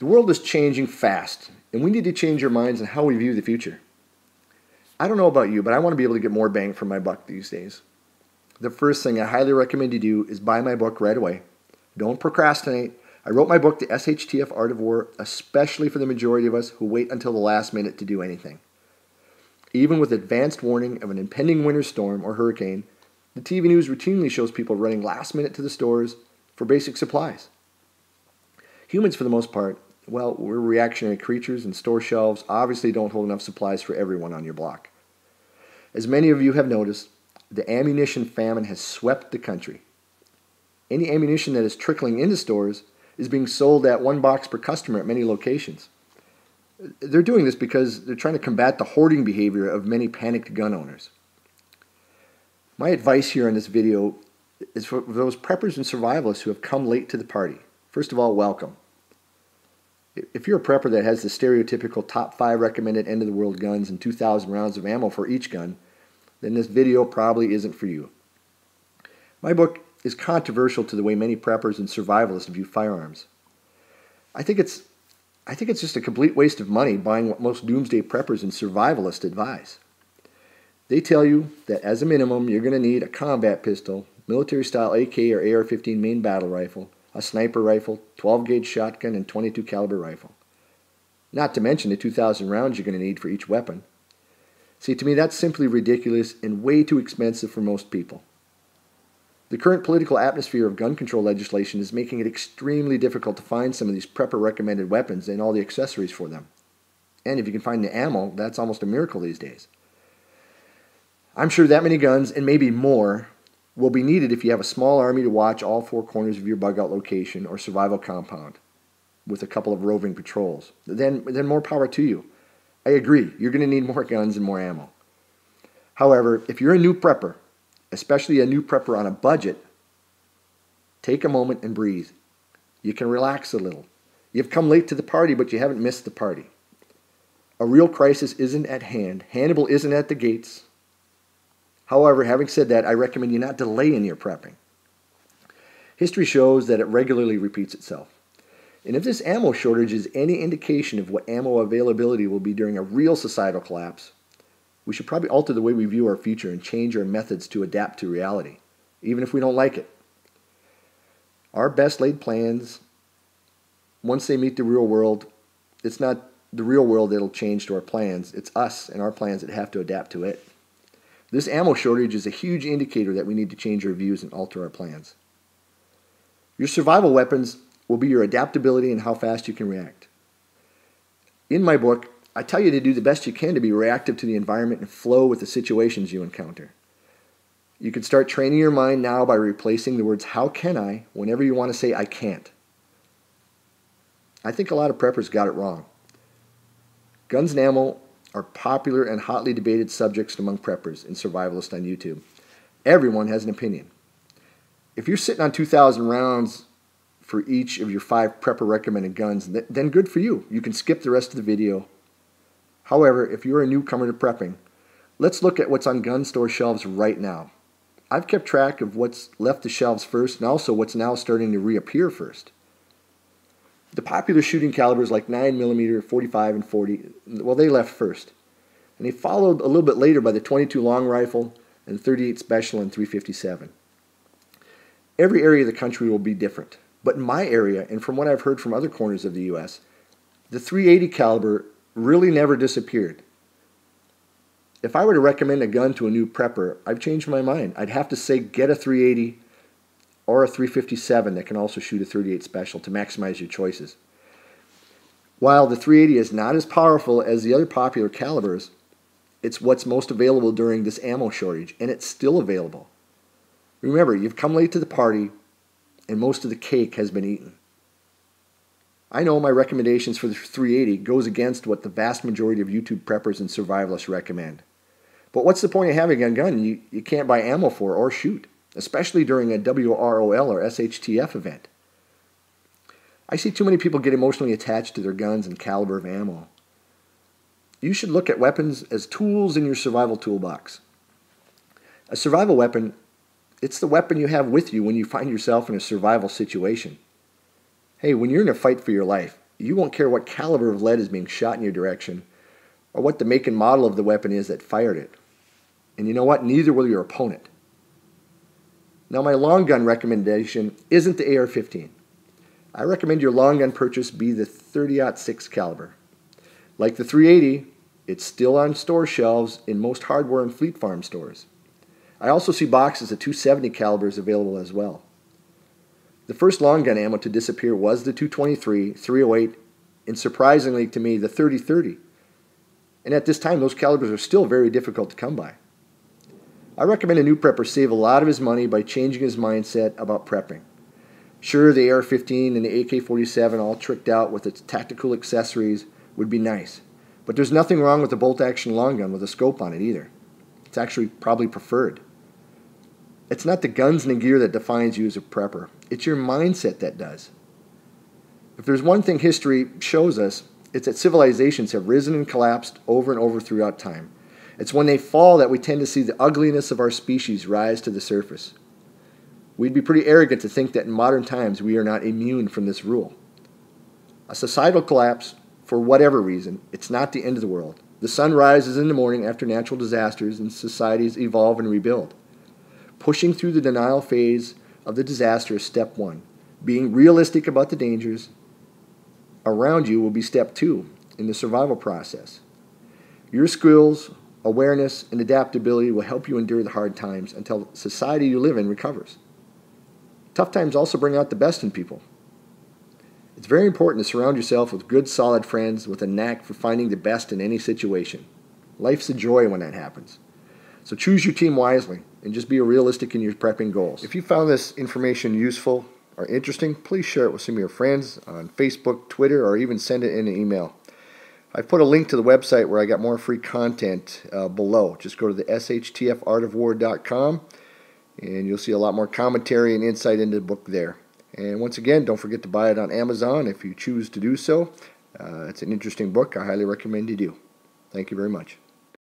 The world is changing fast, and we need to change our minds on how we view the future. I don't know about you, but I want to be able to get more bang for my buck these days. The first thing I highly recommend you do is buy my book right away. Don't procrastinate. I wrote my book, The SHTF-Art-of-War, especially for the majority of us who wait until the last minute to do anything. Even with advanced warning of an impending winter storm or hurricane, the TV news routinely shows people running last minute to the stores for basic supplies. Humans, for the most part, well, we're reactionary creatures, and store shelves obviously don't hold enough supplies for everyone on your block. As many of you have noticed, the ammunition famine has swept the country. Any ammunition that is trickling into stores is being sold at one box per customer at many locations. They're doing this because they're trying to combat the hoarding behavior of many panicked gun owners. My advice here in this video is for those preppers and survivalists who have come late to the party. First of all, welcome. If you're a prepper that has the stereotypical top 5 recommended end-of-the-world guns and 2,000 rounds of ammo for each gun, then this video probably isn't for you. My book is controversial to the way many preppers and survivalists view firearms. I think it's just a complete waste of money buying what most doomsday preppers and survivalists advise. They tell you that as a minimum you're going to need a combat pistol, military-style AK or AR-15 main battle rifle, a sniper rifle, 12-gauge shotgun, and 22 caliber rifle. Not to mention the 2,000 rounds you're going to need for each weapon. See, to me that's simply ridiculous and way too expensive for most people. The current political atmosphere of gun control legislation is making it extremely difficult to find some of these prepper-recommended weapons and all the accessories for them. And if you can find the ammo, that's almost a miracle these days. I'm sure that many guns, and maybe more, will be needed if you have a small army to watch all 4 corners of your bug-out location or survival compound with a couple of roving patrols. Then more power to you. I agree, you're going to need more guns and more ammo. However, if you're a new prepper, especially a new prepper on a budget, take a moment and breathe. You can relax a little. You've come late to the party, but you haven't missed the party. A real crisis isn't at hand. Hannibal isn't at the gates. However, having said that, I recommend you not delay in your prepping. History shows that it regularly repeats itself. And if this ammo shortage is any indication of what ammo availability will be during a real societal collapse, we should probably alter the way we view our future and change our methods to adapt to reality, even if we don't like it. Our best laid plans, once they meet the real world, it's not the real world that'll change to our plans. It's us and our plans that have to adapt to it. This ammo shortage is a huge indicator that we need to change our views and alter our plans. Your survival weapons will be your adaptability and how fast you can react. In my book, I tell you to do the best you can to be reactive to the environment and flow with the situations you encounter. You can start training your mind now by replacing the words "how can I" whenever you want to say "I can't." I think a lot of preppers got it wrong. Guns and ammo are popular and hotly debated subjects among preppers and survivalists on YouTube. Everyone has an opinion. If you're sitting on 2,000 rounds for each of your 5 prepper recommended guns, then good for you. You can skip the rest of the video. However, if you're a newcomer to prepping, let's look at what's on gun store shelves right now. I've kept track of what's left the shelves first and also what's now starting to reappear first. The popular shooting calibers like 9mm, 45, and 40, well, they left first. And they followed a little bit later by the 22 long rifle and 38 special and 357. Every area of the country will be different. But in my area, and from what I've heard from other corners of the U.S., the 380 caliber really never disappeared. If I were to recommend a gun to a new prepper, I've changed my mind. I'd have to say get a 380 or a 357 that can also shoot a 38 special to maximize your choices. While the 380 is not as powerful as the other popular calibers, it's what's most available during this ammo shortage, and it's still available. Remember, you've come late to the party, and most of the cake has been eaten. I know my recommendations for the 380 goes against what the vast majority of YouTube preppers and survivalists recommend. But what's the point of having a gun you can't buy ammo for or shoot, especially during a WROL or SHTF event? I see too many people get emotionally attached to their guns and caliber of ammo. You should look at weapons as tools in your survival toolbox. A survival weapon, it's the weapon you have with you when you find yourself in a survival situation. Hey, when you're in a fight for your life, you won't care what caliber of lead is being shot in your direction or what the make and model of the weapon is that fired it. And you know what? Neither will your opponent. Now, my long gun recommendation isn't the AR-15. I recommend your long gun purchase be the .30-06 caliber. Like the .380, it's still on store shelves in most hardware and fleet farm stores. I also see boxes of .270 calibers available as well. The first long gun ammo to disappear was the .223, .308, and surprisingly to me, the .30-30. And at this time, those calibers are still very difficult to come by. I recommend a new prepper save a lot of his money by changing his mindset about prepping. Sure, the AR-15 and the AK-47 all tricked out with its tactical accessories would be nice, but there's nothing wrong with a bolt-action long gun with a scope on it either. It's actually probably preferred. It's not the guns and the gear that defines you as a prepper. It's your mindset that does. If there's one thing history shows us, it's that civilizations have risen and collapsed over and over throughout time. It's when they fall that we tend to see the ugliness of our species rise to the surface. We'd be pretty arrogant to think that in modern times we are not immune from this rule. A societal collapse, for whatever reason, it's not the end of the world. The sun rises in the morning after natural disasters and societies evolve and rebuild. Pushing through the denial phase of the disaster is step one. Being realistic about the dangers around you will be step two in the survival process. Your skills, awareness, and adaptability will help you endure the hard times until the society you live in recovers. Tough times also bring out the best in people. It's very important to surround yourself with good, solid friends with a knack for finding the best in any situation. Life's a joy when that happens. So choose your team wisely and just be realistic in your prepping goals. If you found this information useful or interesting, please share it with some of your friends on Facebook, Twitter, or even send it in an email. I've put a link to the website where I got more free content below. Just go to the SHTF-Art-of-War.com and you'll see a lot more commentary and insight into the book there. And once again, don't forget to buy it on Amazon if you choose to do so. It's an interesting book. I highly recommend you do. Thank you very much.